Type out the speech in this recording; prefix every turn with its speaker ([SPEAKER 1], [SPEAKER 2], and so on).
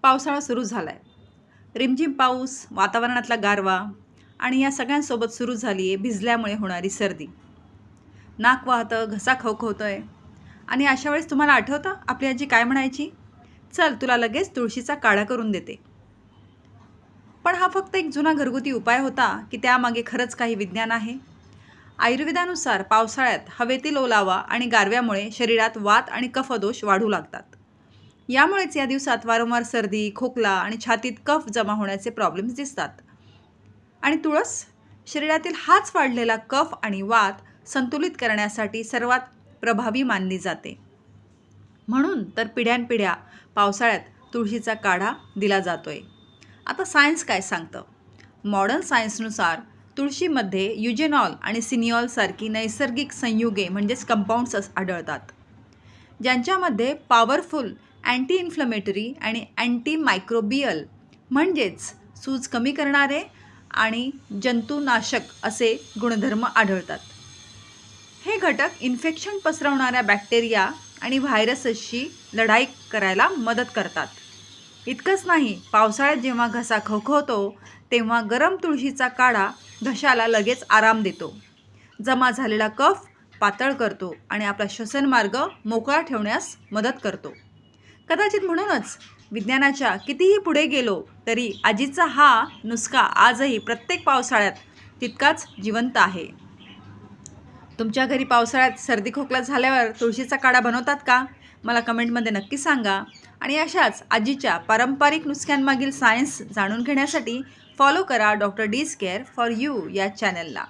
[SPEAKER 1] पावसाळा सुरू झाला आहे. रिमझिम पाऊस, वातावरणातला गारवा आणि या सगळ्यांसोबत सुरू झाली आहे भिजल्यामुळे होणारी सर्दी. नाक वाहतं, घसा खवखवतोय आणि अशा वेळेस तुम्हाला आठवतं आपली आजी काय म्हणायची? चल तुला लगेच तुळशीचा काढा करून देते. पण हा फक्त एक जुना घरगुती उपाय होता की त्यामागे खरंच काही विज्ञान आहे? आयुर्वेदानुसार पावसाळ्यात हवेतील ओलावा आणि गारव्यामुळे शरीरात वात आणि कफदोष वाढू लागतात. यामुळेच या दिवसात वारंवार सर्दी, खोकला आणि छातीत कफ जमा होण्याचे प्रॉब्लेम्स दिसतात. आणि तुळस शरीरातील हाच वाढलेला कफ आणि वात संतुलित करण्यासाठी सर्वात प्रभावी मानली जाते. म्हणून तर पिढ्यानपिढ्या पावसाळ्यात तुळशीचा काढा दिला जातोय. आता सायन्स काय सांगतं? मॉडर्न सायन्सनुसार तुळशीमध्ये युजेनॉल आणि सिनियॉल सारखी नैसर्गिक संयुगे म्हणजेच कंपाऊंड्स आढळतात, ज्यांच्यामध्ये पॉवरफुल अँटी इन्फ्लमेटरी आणि अँटी मायक्रोबियल म्हणजेच सूज कमी करणारे आणि जंतुनाशक असे गुणधर्म आढळतात. हे घटक इन्फेक्शन पसरवणाऱ्या बॅक्टेरिया आणि व्हायरसशी लढाई करायला मदत करतात. इतकंच नाही, पावसाळ्यात जेव्हा घसा खवखवतो तेव्हा गरम तुळशीचा काढा घशाला लगेच आराम देतो, जमा झालेला कफ पातळ करतो आणि आपला श्वसनमार्ग मोकळा ठेवण्यास मदत करतो. कदाचित म्हणूनच विज्ञानाच्या कितीही पुढे गेलो तरी आजीचा हा नुस्खा आजही प्रत्येक पावसाळ्यात तितकाच जिवंत आहे. तुमच्या घरी पावसाळ्यात सर्दी खोकला झाल्यावर तुळशीचा काढा बनवतात का? मला कमेंटमध्ये नक्की सांगा. आणि अशाच आजीच्या पारंपरिक नुस्ख्यांमागील सायन्स जाणून घेण्यासाठी फॉलो करा doctor D's care for you या चॅनलला.